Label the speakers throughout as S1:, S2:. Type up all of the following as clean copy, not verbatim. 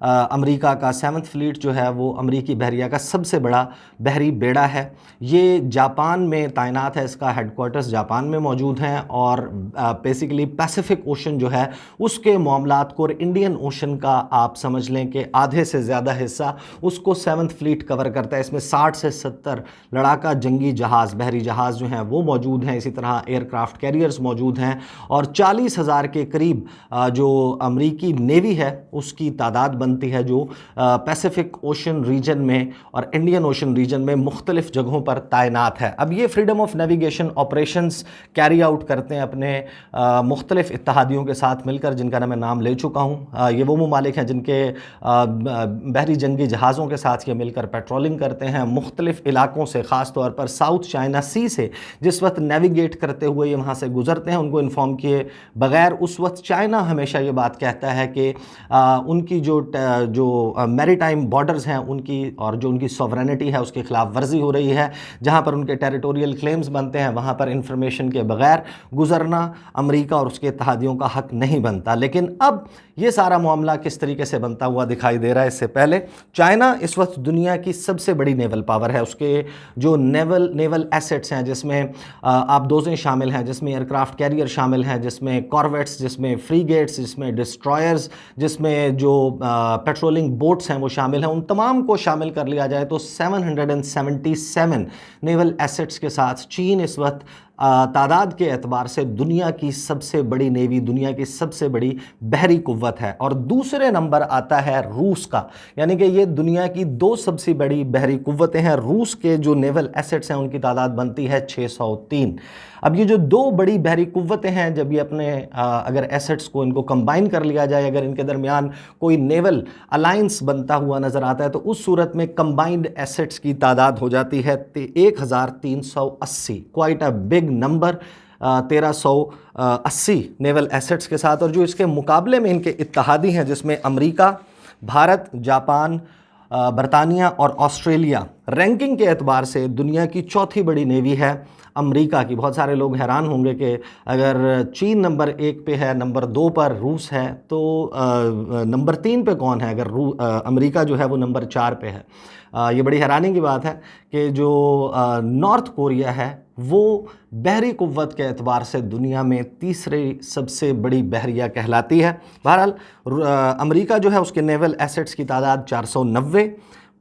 S1: امریکہ کا 7th flat جو ہے وہ امریکی بحریہ کا سب سے بڑا بحری بیڑا ہے. یہ جاپان میں تعینات ہے, اس کا ہیڈ کوارٹرز جاپان میں موجود ہیں, اور بیسیکلی پیسیفک اوشن جو ہے اس کے معاملات کو, اور انڈین اوشن کا آپ سمجھ لیں کہ آدھے سے زیادہ حصہ اس کو 7th فلیٹ کور کرتا ہے. اس میں 60 سے 70 لڑاکا جنگی جہاز, بحری جہاز جو ہیں وہ موجود ہیں, اسی طرح ایئر کرافٹ کیریئرز موجود ہیں, اور 40,000 کے قریب جو امریکی نیوی ہے اس کی تعداد بنتی ہے, جو پیسیفک اوشن ریجن میں اور انڈین اوشن ریجن میں مختلف جگہوں پر تعینات ہے. اب یہ freedom of navigation operations carry out کرتے ہیں اپنے مختلف اتحادیوں کے ساتھ مل کر, جن کا میں نام لے چکا ہوں. یہ وہ ممالک ہیں جن کے بحری جنگی جہازوں کے ساتھ یہ مل کر پیٹرولنگ کرتے ہیں مختلف علاقوں سے, خاص طور پر ساؤتھ چائنا سی سے جس وقت نیویگیٹ کرتے ہوئے یہ وہاں سے گزرتے ہیں, ان کو انفارم کیے بغیر. اس وقت چائنا ہمیشہ یہ بات کہتا ہے کہ ان کی جو میری ٹائم بارڈرز ہیں ان کی, اور جو ان کی سوورینٹی ہے اس کی خلاف ورزی ہو رہی ہے. جہاں پر ان کے ٹیریٹوریل کلیمز بنتے ہیں وہاں پر انفارمیشن کے بغیر گزرنا امریکہ اور اس کے اتحادیوں کا حق نہیں بنتا. لیکن اب یہ سارا معاملہ کس طریقے سے بنتا ہوا دکھائی دے رہا ہے. اس سے پہلے چائنا اس وقت دنیا کی سب سے بڑی نیول پاور ہے. اس کے جو نیول ایسٹس ہیں, جس میں آبدوزیں شامل ہیں, جس میں ایئر کرافٹ کیریئر شامل ہیں, جس میں کارویٹس, جس میں فری گیٹس, جس میں ڈسٹرائرز, جس میں جو پیٹرولنگ بوٹس ہیں وہ شامل ہیں, ان تمام کو شامل کر لیا جائے تو 777 نیول ایسٹس کے ساتھ چین اس وقت تعداد کے اعتبار سے دنیا کی سب سے بڑی نیوی, دنیا کی سب سے بڑی بحری قوت ہے. اور دوسرے نمبر آتا ہے روس کا, یعنی کہ یہ دنیا کی 2 سب سے بڑی بحری قوتیں ہیں. روس کے جو نیول ایسٹس ہیں ان کی تعداد بنتی ہے 603. اب یہ جو 2 بڑی بحری قوتیں ہیں, جب یہ اپنے اگر ایسٹس کو ان کو کمبائن کر لیا جائے, اگر ان کے درمیان کوئی نیول الائنس بنتا ہوا نظر آتا ہے, تو اس صورت میں کمبائنڈ ایسٹس کی تعداد ہو جاتی ہے 1380. Quite a big number, 1380 naval assets کے ساتھ. اور جو اس کے مقابلے میں ان کے اتحادی ہیں, جس میں امریکہ, بھارت, جاپان, برطانیہ اور آسٹریلیا, رینکنگ کے اعتبار سے دنیا کی 4تھی بڑی نیوی ہے امریکہ کی. بہت سارے لوگ حیران ہوں گے کہ اگر چین نمبر 1 پہ ہے, نمبر 2 پر روس ہے, تو نمبر 3 پہ کون ہے اگر امریکہ جو ہے وہ نمبر 4 پہ ہے. یہ بڑی حیرانی کی بات ہے کہ جو نارتھ کوریا ہے وہ بحری قوت کے اعتبار سے دنیا میں تیسری سب سے بڑی بحریہ کہلاتی ہے. بہرحال امریکہ جو ہے اس کے نیول ایسٹس کی تعداد 490.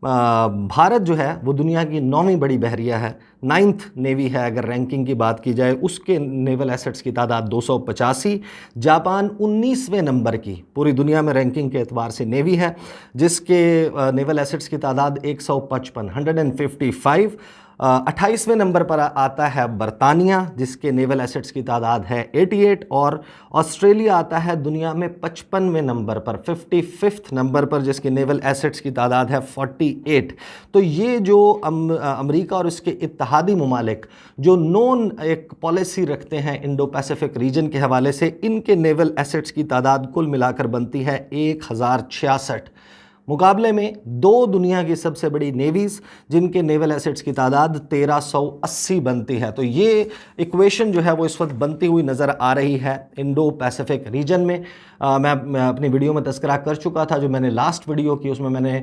S1: بھارت جو ہے وہ دنیا کی 9ویں بڑی بحریہ ہے, 9th نیوی ہے اگر رینکنگ کی بات کی جائے, اس کے نیول ایسٹس کی تعداد 285. جاپان 19ویں نمبر کی پوری دنیا میں رینکنگ کے اعتبار سے نیوی ہے, جس کے نیول ایسٹس کی تعداد 155. 28ویں نمبر پر آتا ہے برطانیہ, جس کے نیول ایسٹس کی تعداد ہے 88. اور آسٹریلیا آتا ہے دنیا میں 55ویں نمبر پر, 55th نمبر پر, جس کے نیول ایسٹس کی تعداد ہے 48. تو یہ جو امریکہ اور اس کے اتحادی ممالک جو نون ایک پالیسی رکھتے ہیں انڈو پیسیفک ریجن کے حوالے سے, ان کے نیول ایسٹس کی تعداد کل ملا کر بنتی ہے 1066. مقابلے میں 2 دنیا کی سب سے بڑی نیویز جن کے نیول ایسٹس کی تعداد 1380 بنتی ہے. تو یہ ایکویشن جو ہے وہ اس وقت بنتی ہوئی نظر آ رہی ہے انڈو پیسیفک ریجن میں. میں اپنی ویڈیو میں تذکرہ کر چکا تھا, جو میں نے لاسٹ ویڈیو کی اس میں میں نے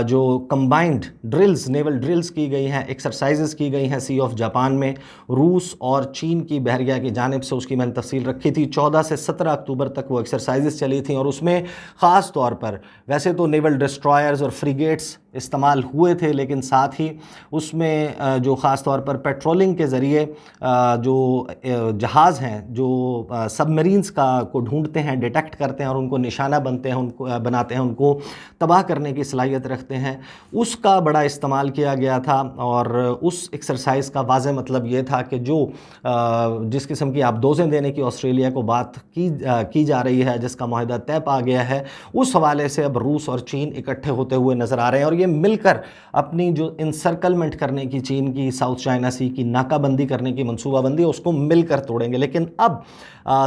S1: جو کمبائنڈ ڈرلز, نیول ڈرلز کی گئی ہیں, ایکسرسائزز کی گئی ہیں سی آف جاپان میں روس اور چین کی بحریہ کی جانب سے, اس کی میں نے تفصیل رکھی تھی. 14 سے 17 اکتوبر تک وہ ایکسرسائزز چلی تھیں, اور اس میں خاص طور پر ویسے تو نیول ڈسٹرائرز اور فریگیٹس استعمال ہوئے تھے, لیکن ساتھ ہی اس میں جو خاص طور پر پیٹرولنگ کے ذریعے جو جہاز ہیں جو سب مرینز کو ڈھونڈتے ہیں, ڈیٹیکٹ کرتے ہیں اور ان کو نشانہ بنتے ہیں, ان کو بناتے ہیں, ان کو تباہ کرنے کی صلاحیت رکھتے ہیں, اس کا بڑا استعمال کیا گیا تھا. اور اس ایکسرسائز کا واضح مطلب یہ تھا کہ جو جس قسم کی آبدوزیں دینے کی آسٹریلیا کو بات کی جا رہی ہے, جس کا معاہدہ طے پا گیا ہے, اس حوالے سے اب روس اور چین اکٹھے ہوتے ہوئے نظر آ رہے ہیں, اور یہ مل کر اپنی جو انسرکلمنٹ کرنے کی چین کی ساؤتھ چائنا سی کی ناکہ بندی کرنے کی منصوبہ بندی ہے اس کو مل کر توڑیں گے. لیکن اب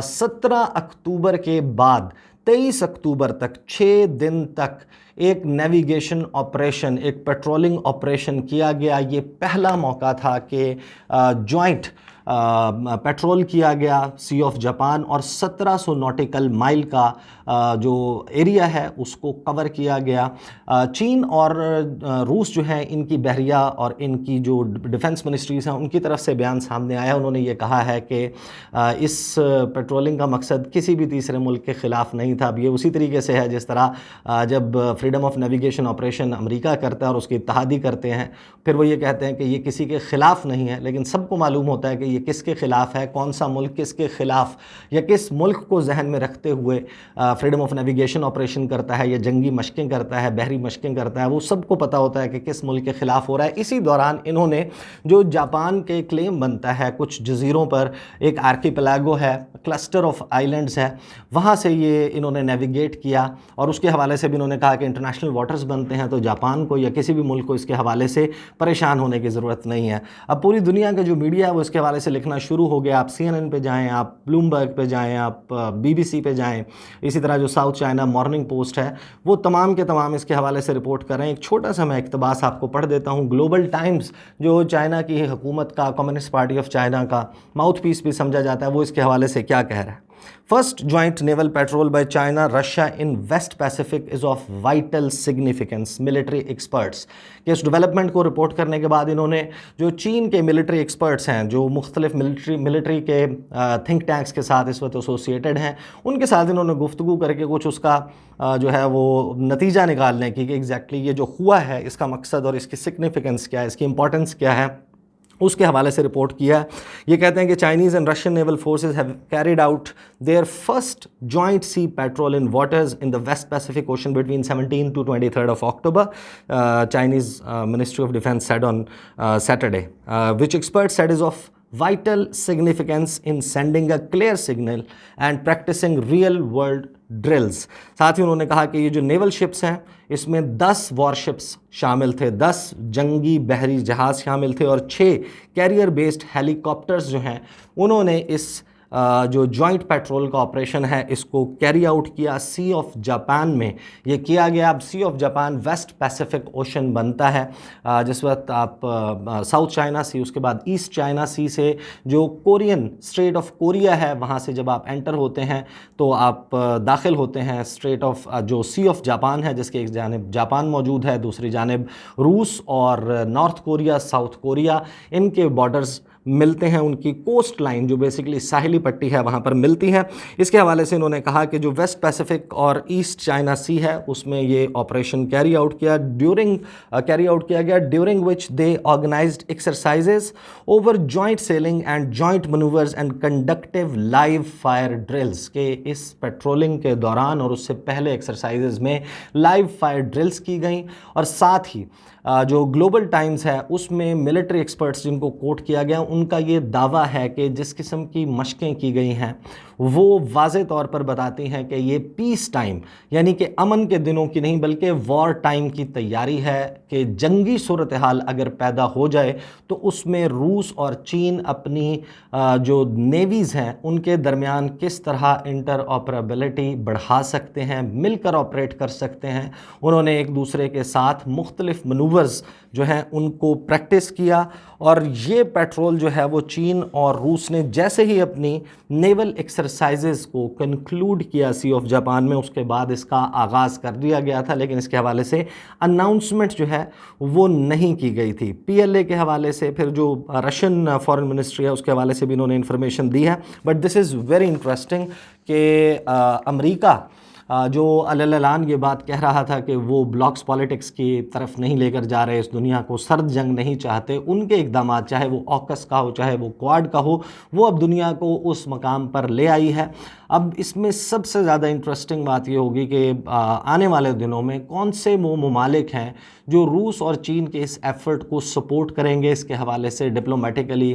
S1: 17 اکتوبر کے بعد 23 اکتوبر تک 6 دن تک ایک نیویگیشن آپریشن، ایک پیٹرولنگ آپریشن کیا گیا. یہ پہلا موقع تھا کہ جوائنٹ پیٹرول کیا گیا سی آف جاپان، اور 1700 نوٹیکل مائل کا جو ایریا ہے اس کو کور کیا گیا. چین اور روس جو ہے ان کی بحریہ اور ان کی جو ڈیفنس منسٹریز ہیں ان کی طرف سے بیان سامنے آیا. انہوں نے یہ کہا ہے کہ اس پیٹرولنگ کا مقصد کسی بھی تیسرے ملک کے خلاف نہیں تھا. اب یہ اسی طریقے سے ہے جس طرح جب فریڈم آف نیویگیشن آپریشن امریکہ کرتا ہے اور اس کے اتحادی کرتے ہیں، پھر وہ یہ کہتے ہیں کہ یہ کسی کے خلاف نہیں ہے، لیکن سب کو معلوم ہوتا ہے کہ یہ کس کے خلاف ہے، کون سا ملک کس کے خلاف یا کس ملک کو ذہن میں رکھتے ہوئے فریڈم آف نیویگیشن آپریشن کرتا ہے یا جنگی مشقیں کرتا ہے، بحری مشقیں کرتا ہے. وہ سب کو پتہ ہوتا ہے کہ کس ملک کے خلاف ہو رہا ہے. اسی دوران انہوں نے جو جاپان کے کلیم بنتا ہے کچھ جزیروں پر، ایک آرکیپیلاگو ہے، کلسٹر آف آئیلینڈز ہے، وہاں سے یہ انہوں نے نیویگیٹ کیا، اور اس کے حوالے سے بھی انہوں نے کہا کہ انٹرنیشنل واٹرز بنتے ہیں تو جاپان کو یا کسی بھی ملک کو اس کے حوالے سے پریشان ہونے کی ضرورت نہیں ہے. اب پوری دنیا کا جو میڈیا ہے وہ اس کے حوالے سے لکھنا شروع ہو گیا. آپ CNN پہ جائیں، آپ بلومبرگ پہ جائیں، آپ BBC پہ جائیں، اسی طرح جو ساؤتھ چائنا مارننگ پوسٹ ہے وہ تمام کے تمام اس کے حوالے سے رپورٹ کر رہے ہیں. ایک چھوٹا سا میں اقتباس آپ کو پڑھ دیتا ہوں. گلوبل ٹائمز جو چائنا کی حکومت کا، کمیونسٹ پارٹی آف چائنا کا ماؤتھ پیس بھی سمجھا جاتا ہے، وہ اس کے حوالے سے کیا کہہ رہا ہے. First joint naval patrol by China, Russia in West Pacific is of vital significance. Military experts کہ اس ڈیولپمنٹ کو رپورٹ کرنے کے بعد انہوں نے جو چین کے ملٹری ایکسپرٹس ہیں، جو مختلف ملٹری کے تھنک ٹینکس کے ساتھ اس وقت ایسوسیٹڈ ہیں، ان کے ساتھ انہوں نے گفتگو کر کے کچھ اس کا جو ہے وہ نتیجہ نکالنے کی کہ ایگزیکٹلی یہ جو ہوا ہے اس کا مقصد اور اس کی سگنیفیکنس کیا ہے، اس کی امپورٹنس کیا ہے، اس کے حوالے سے رپورٹ کیا. یہ کہتے ہیں کہ Chinese and Russian naval forces have carried out their first joint sea patrol in waters in the west Pacific Ocean between 17 to 23 of October, Chinese Ministry of Defense said on Saturday, which experts said is of vital significance in sending a clear signal and practicing real world drills. ساتھ ہی انہوں نے کہا کہ یہ جو نیول ships ہیں اس میں 10 وار ships شامل تھے، 10 جنگی بحری جہاز شامل تھے، اور 6 کیریئر بیسڈ ہیلی کاپٹرز جو ہیں انہوں نے اس جو جوائنٹ پیٹرول کا آپریشن ہے اس کو کیری آؤٹ کیا سی آف جاپان میں. یہ کیا گیا. اب sea of Japan west Pacific ocean بنتا ہے. جس وقت آپ ساؤتھ چائنا سی، اس کے بعد ایسٹ چائنا سی سے جو کورین اسٹریٹ آف کوریا ہے وہاں سے جب آپ انٹر ہوتے ہیں تو آپ داخل ہوتے ہیں اسٹریٹ آف جو سی آف جاپان ہے، جس کے ایک جانب جاپان موجود ہے، دوسری جانب روس اور نارتھ کوریا، ساؤتھ کوریا، ان کے بارڈرز ملتے ہیں. ان کی کوسٹ لائن جو بیسیکلی ساحلی پٹی ہے وہاں پر ملتی ہے. اس کے حوالے سے انہوں نے کہا کہ جو ویسٹ پیسیفک اور ایسٹ چائنا سی ہے اس میں یہ آپریشن کیری آؤٹ کیا گیا during which they organized exercises over joint sailing and joint manoeuvres and conductive live fire drills. کہ اس پیٹرولنگ کے دوران اور اس سے پہلے ایکسرسائزز میں لائیو فائر ڈرلز کی گئیں. اور ساتھ ہی جو گلوبل ٹائمز ہے اس میں ملٹری ایکسپرٹس جن کو کوٹ کیا گیا ان کا یہ دعویٰ ہے کہ جس قسم کی مشقیں کی گئی ہیں وہ واضح طور پر بتاتی ہیں کہ یہ پیس ٹائم یعنی کہ امن کے دنوں کی نہیں بلکہ وار ٹائم کی تیاری ہے، کہ جنگی صورتحال اگر پیدا ہو جائے تو اس میں روس اور چین اپنی جو نیویز ہیں ان کے درمیان کس طرح انٹر آپریبلٹی بڑھا سکتے ہیں، مل کر آپریٹ کر سکتے ہیں. انہوں نے ایک دوسرے کے ساتھ مختلف منورز جو ہیں ان کو پریکٹس کیا. اور یہ پیٹرول جو ہے وہ چین اور روس نے جیسے ہی اپنی نیول ایکسرسائزز کو کنکلوڈ کیا سی آف جاپان میں، اس کے بعد اس کا آغاز کر دیا گیا تھا، لیکن اس کے حوالے سے اناؤنسمنٹ جو ہے وہ نہیں کی گئی تھی. PLA کے حوالے سے پھر جو رشین فارن منسٹری ہے اس کے حوالے سے بھی انہوں نے انفارمیشن دی ہے. But this is very interesting کہ امریکہ جو اعلان یہ بات کہہ رہا تھا کہ وہ بلاکس پالیٹکس کی طرف نہیں لے کر جا رہے، اس دنیا کو سرد جنگ نہیں چاہتے، ان کے اقدامات چاہے وہ آکس کا ہو چاہے وہ کواد کا ہو، وہ اب دنیا کو اس مقام پر لے آئی ہے. اب اس میں سب سے زیادہ انٹرسٹنگ بات یہ ہوگی کہ آنے والے دنوں میں کون سے وہ ممالک ہیں جو روس اور چین کے اس ایفرٹ کو سپورٹ کریں گے، اس کے حوالے سے ڈپلومیٹیکلی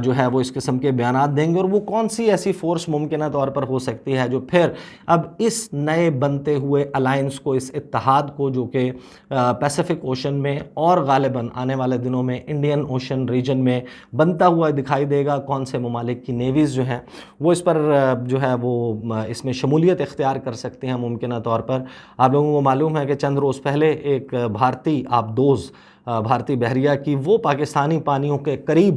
S1: جو ہے وہ اس قسم کے بیانات دیں گے، اور وہ کون سی ایسی فورس ممکنہ طور پر ہو سکتی ہے جو پھر اب اس نئے بنتے ہوئے الائنس کو، اس اتحاد کو جو کہ پیسیفک اوشن میں اور غالباً آنے والے دنوں میں انڈین اوشن ریجن میں بنتا ہوا دکھائی دے گا. کون سے ممالک کی نیویز جو ہیں وہ اس پر جو ہے وہ اس میں شمولیت اختیار کر سکتے ہیں ممکنہ طور پر. آپ لوگوں کو معلوم ہے کہ چند روز پہلے ایک بھارتی آبدوز بھارتی بحریہ کی وہ پاکستانی پانیوں کے قریب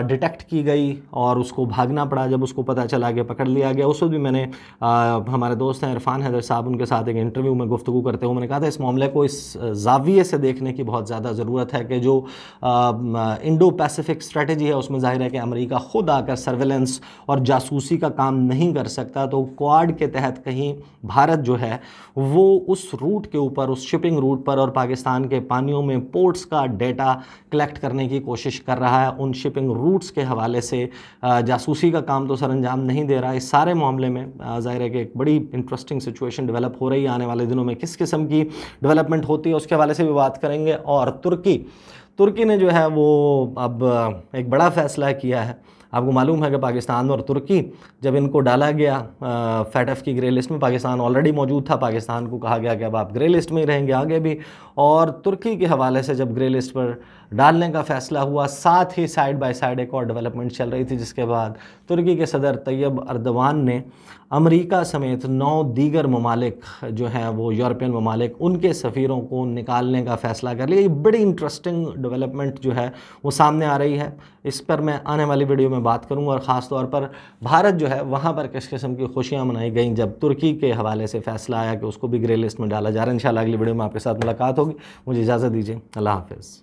S1: ڈیٹیکٹ کی گئی اور اس کو بھاگنا پڑا جب اس کو پتہ چلا کہ پکڑ لیا گیا. اس وقت بھی میں نے ہمارے دوست ہیں عرفان حیدر صاحب، ان کے ساتھ ایک انٹرویو میں گفتگو کرتے ہوئے میں نے کہا تھا اس معاملے کو اس زاویے سے دیکھنے کی بہت زیادہ ضرورت ہے کہ جو انڈو پیسیفک اسٹریٹجی ہے اس میں ظاہر ہے کہ امریکہ خود آ کر سرویلنس اور جاسوسی کا کام نہیں کر سکتا، تو کوآڈ کے تحت کہیں بھارت جو ہے وہ اس روٹ کے اوپر، اس شپنگ روٹ پر اور پاکستان کے پانیوں میں پورٹس کا ڈیٹا کلیکٹ کرنے کی کوشش کر رہا ہے. ان شپنگ روٹس کے حوالے سے جاسوسی کا کام تو سر انجام نہیں دے رہا. اس سارے معاملے میں ظاہر ہے کہ ایک بڑی انٹرسٹنگ سچویشن ڈیولپ ہو رہی ہے. آنے والے دنوں میں کس قسم کی ڈیولپمنٹ ہوتی ہے اس کے حوالے سے بھی بات کریں گے. اور ترکی نے جو ہے وہ اب ایک بڑا فیصلہ کیا ہے. آپ کو معلوم ہے کہ پاکستان اور ترکی جب ان کو ڈالا گیا فیٹ ایف کی گرے لسٹ میں، پاکستان آلریڈی موجود تھا، پاکستان کو کہا گیا کہ اب آپ گرے لسٹ میں ہی رہیں گے آگے بھی، اور ترکی کے حوالے سے جب گرے لسٹ پر ڈالنے کا فیصلہ ہوا، ساتھ ہی سائیڈ بائی سائیڈ ایک اور ڈیولپمنٹ چل رہی تھی جس کے بعد ترکی کے صدر طیب اردوان نے امریکہ سمیت 9 دیگر ممالک جو ہیں وہ یورپین ممالک، ان کے سفیروں کو نکالنے کا فیصلہ کر لیا. یہ بڑی انٹرسٹنگ ڈیولپمنٹ جو ہے وہ سامنے آ رہی ہے. اس پر میں آنے والی ویڈیو میں بات کروں گا، اور خاص طور پر بھارت جو ہے وہاں پر کس قسم کی خوشیاں منائی گئیں جب ترکی کے حوالے سے فیصلہ آیا کہ اس کو بھی گرے لسٹ میں ڈالا جا رہا ہے. انشاءاللہ اگلی ویڈیو میں آپ کے ساتھ ملاقات ہوگی. مجھے اجازت دیجیے. اللہ حافظ.